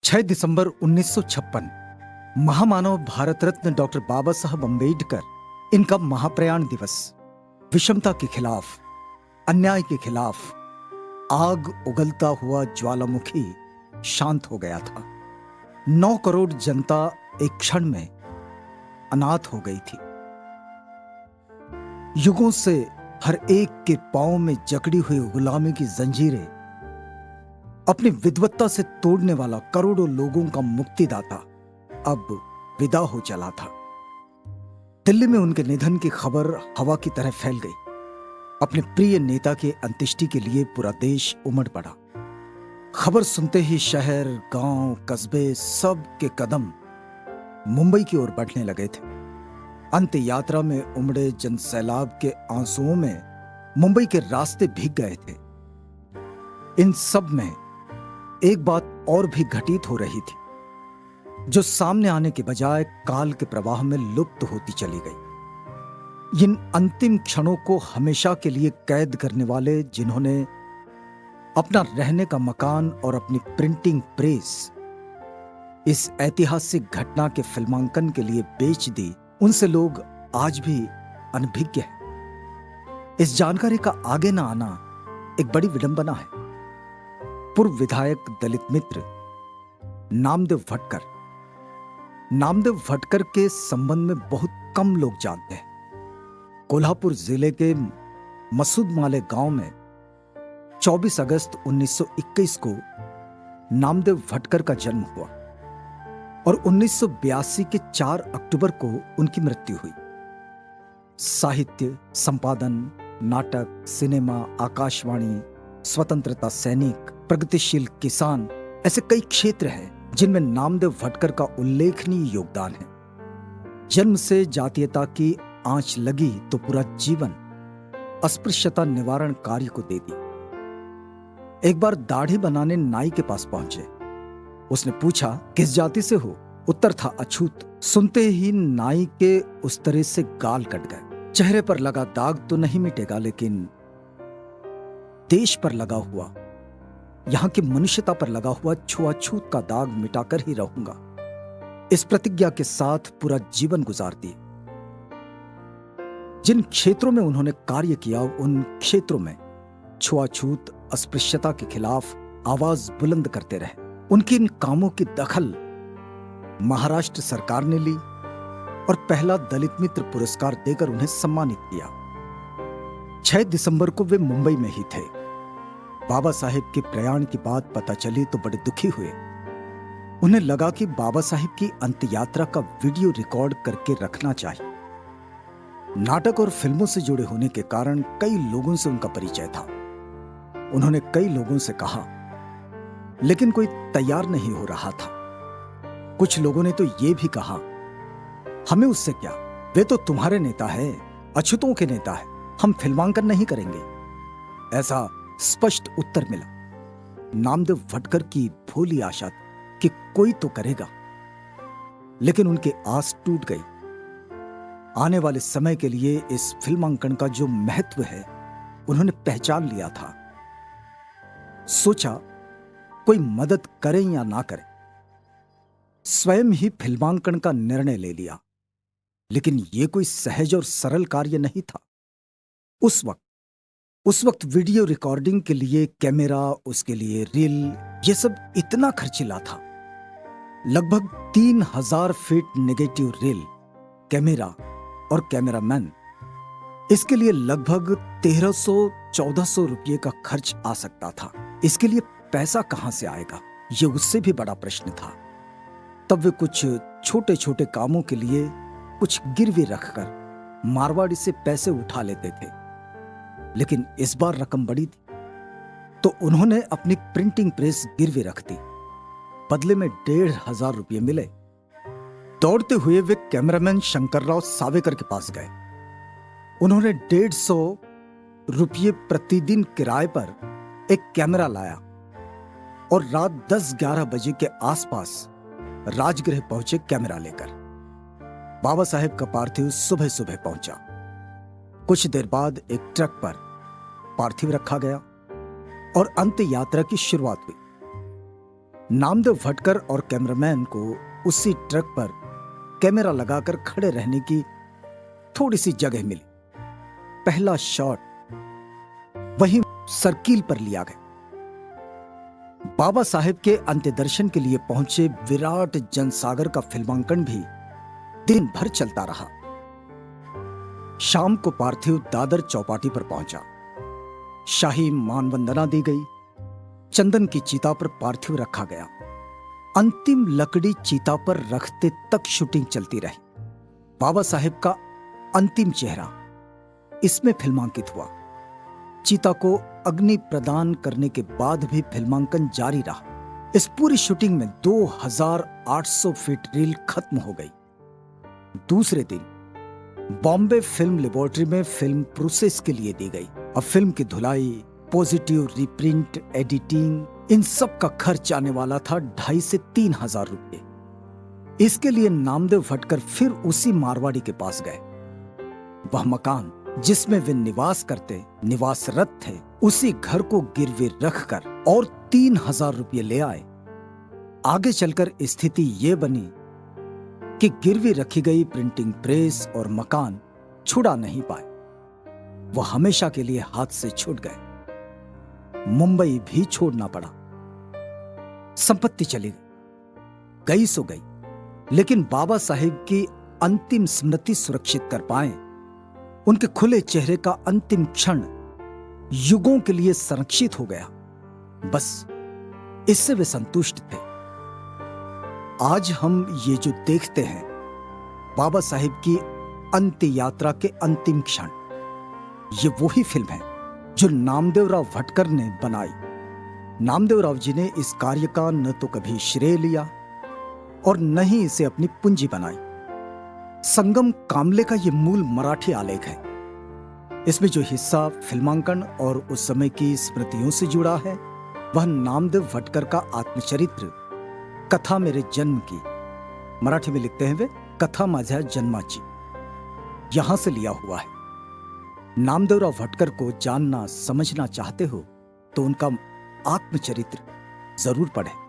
6 दिसंबर 1956 महामानव भारत रत्न डॉक्टर बाबा साहब अम्बेडकर, इनका महाप्रयाण दिवस। विषमता के खिलाफ, अन्याय के खिलाफ आग उगलता हुआ ज्वालामुखी शांत हो गया था। 9 करोड़ जनता एक क्षण में अनाथ हो गई थी। युगों से हर एक के पांव में जकड़ी हुई गुलामी की जंजीरें अपनी विद्वत्ता से तोड़ने वाला करोड़ों लोगों का मुक्तिदाता अब विदा हो चला था। दिल्ली में उनके निधन की खबर हवा की तरह फैल गई। अपने प्रिय नेता के अंत्येष्टि के लिए पूरा देश उमड़ पड़ा। खबर सुनते ही शहर, गांव, कस्बे, सब के कदम मुंबई की ओर बढ़ने लगे थे। अंत्य यात्रा में उमड़े जनसैलाब के आंसुओं में मुंबई के रास्ते भीग गए थे। इन सब में एक बात और भी घटित हो रही थी, जो सामने आने के बजाय काल के प्रवाह में लुप्त होती चली गई। इन अंतिम क्षणों को हमेशा के लिए कैद करने वाले, जिन्होंने अपना रहने का मकान और अपनी प्रिंटिंग प्रेस इस ऐतिहासिक घटना के फिल्मांकन के लिए बेच दी, उनसे लोग आज भी अनभिज्ञ हैं। इस जानकारी का आगे न आना एक बड़ी विडंबना है। पूर्व विधायक दलित मित्र नामदेव भटकर के संबंध में बहुत कम लोग जानते हैं। कोल्हापुर जिले के मसूद माले गांव में 24 अगस्त 1921 को नामदेव भटकर का जन्म हुआ और 1982 के 4 अक्टूबर को उनकी मृत्यु हुई। साहित्य, संपादन, नाटक, सिनेमा, आकाशवाणी, स्वतंत्रता सैनिक, प्रगतिशील किसान, ऐसे कई क्षेत्र हैं जिनमें नामदेव भटकर का उल्लेखनीय योगदान है। जन्म से जातीयता की आंच लगी तो पूरा जीवन अस्पृश्यता निवारण कार्य को दे दिया। एक बार दाढ़ी बनाने नाई के पास पहुंचे। उसने पूछा, किस जाति से हो? उत्तर था अछूत। सुनते ही नाई के उस तरह से गाल कट गए। चेहरे पर लगा दाग तो नहीं मिटेगा, लेकिन देश पर लगा हुआ, यहां की मनुष्यता पर लगा हुआ छुआछूत का दाग मिटाकर ही रहूंगा। इस प्रतिज्ञा के साथ पूरा जीवन गुजार दिए। जिन क्षेत्रों में उन्होंने कार्य किया, उन क्षेत्रों में छुआछूत, अस्पृश्यता के खिलाफ आवाज बुलंद करते रहे। उनके इन कामों की दखल महाराष्ट्र सरकार ने ली और पहला दलित मित्र पुरस्कार देकर उन्हें सम्मानित किया। 6 दिसंबर को वे मुंबई में ही थे। बाबा साहेब के प्रयाण की बात पता चली तो बड़े दुखी हुए। उन्हें लगा कि बाबा साहेब की अंत्य यात्रा का वीडियो रिकॉर्ड करके रखना चाहिए। नाटक और फिल्मों से जुड़े होने के कारण कई लोगों से उनका परिचय था। उन्होंने कई लोगों से कहा, लेकिन कोई तैयार नहीं हो रहा था। कुछ लोगों ने तो यह भी कहा, हमें उससे क्या, वे तो तुम्हारे नेता है, अछूतों के नेता है, हम फिल्मांकन नहीं करेंगे। ऐसा स्पष्ट उत्तर मिला। नामदेव भटकर की भोली आशा थी कि कोई तो करेगा, लेकिन उनकी आस टूट गई। आने वाले समय के लिए इस फिल्मांकन का जो महत्व है, उन्होंने पहचान लिया था। सोचा, कोई मदद करे या ना करे, स्वयं ही फिल्मांकन का निर्णय ले लिया। लेकिन यह कोई सहज और सरल कार्य नहीं था। उस वक्त वीडियो रिकॉर्डिंग के लिए कैमरा, उसके लिए रील, यह सब इतना खर्चीला था। लगभग 3000 फीट नेगेटिव रील, कैमरा और कैमरामैन, इसके लिए लगभग 1300-1400 रुपये का खर्च आ सकता था। इसके लिए पैसा कहां से आएगा, यह उससे भी बड़ा प्रश्न था। तब वे कुछ छोटे छोटे कामों के लिए कुछ गिरवी रखकर मारवाड़ी से पैसे उठा लेते थे। लेकिन इस बार रकम बड़ी थी, तो उन्होंने अपनी प्रिंटिंग प्रेस गिरवी रख दी। बदले में 1500 रुपये मिले। दौड़ते हुए वे कैमरामैन शंकरराव सावेकर के पास गए। उन्होंने 150 रुपये प्रतिदिन किराए पर एक कैमरा लाया और रात 10-11 बजे के आसपास राजगृह पहुंचे कैमरा लेकर। बाबा साहेब का पार्थिव सुबह सुबह पहुंचा। कुछ देर बाद एक ट्रक पर पार्थिव रखा गया और अंत्य यात्रा की शुरुआत हुई। नामदेव भटकर और कैमरामैन को उसी ट्रक पर कैमरा लगाकर खड़े रहने की थोड़ी सी जगह मिली। पहला शॉट वहीं सर्किल पर लिया गया। बाबा साहेब के अंत्यदर्शन के लिए पहुंचे विराट जनसागर का फिल्मांकन भी दिन भर चलता रहा। शाम को पार्थिव दादर चौपाटी पर पहुंचा। शाही मानवंदना दी गई। चंदन की चिता पर पार्थिव रखा गया। अंतिम लकड़ी चिता पर रखते तक शूटिंग चलती रही। बाबा साहेब का अंतिम चेहरा इसमें फिल्मांकित हुआ। चिता को अग्नि प्रदान करने के बाद भी फिल्मांकन जारी रहा। इस पूरी शूटिंग में 2800 फीट रील खत्म हो गई। दूसरे दिन बॉम्बे फिल्म लेबोरेटरी में फिल्म प्रोसेस के लिए दी गई। अब फिल्म की धुलाई, पॉजिटिव, रीप्रिंट, एडिटिंग, इन सब का खर्च आने वाला था 2,500 से 3,000 रुपये। इसके लिए नामदेव भटकर फिर उसी मारवाड़ी के पास गए। वह मकान जिसमें वे निवासरत थे, उसी घर को गिरवी रखकर और 3,000 रुपये ले आए। आगे चलकर स्थिति ये बनी कि गिरवी रखी गई प्रिंटिंग प्रेस और मकान छुड़ा नहीं पाए। वह हमेशा के लिए हाथ से छूट गए। मुंबई भी छोड़ना पड़ा। संपत्ति चली गई सो गई, लेकिन बाबा साहेब की अंतिम स्मृति सुरक्षित कर पाए। उनके खुले चेहरे का अंतिम क्षण युगों के लिए संरक्षित हो गया। बस इससे वे संतुष्ट थे। आज हम ये जो देखते हैं, बाबा साहेब की अंत्य यात्रा के अंतिम क्षण, ये वही फिल्म है जो नामदेवराव भटकर ने बनाई। नामदेवराव जी ने इस कार्य का न तो कभी श्रेय लिया और न ही इसे अपनी पूंजी बनाई। संगम कामले का ये मूल मराठी आलेख है। इसमें जो हिस्सा फिल्मांकन और उस समय की स्मृतियों से जुड़ा है, वह नामदेव भटकर का आत्मचरित्र कथा मेरे जन्म की, मराठी में लिखते हैं वे, कथा माझ्या जन्माची, यहां से लिया हुआ है। नामदेवराव भटकर को जानना समझना चाहते हो तो उनका आत्मचरित्र जरूर पढ़ें।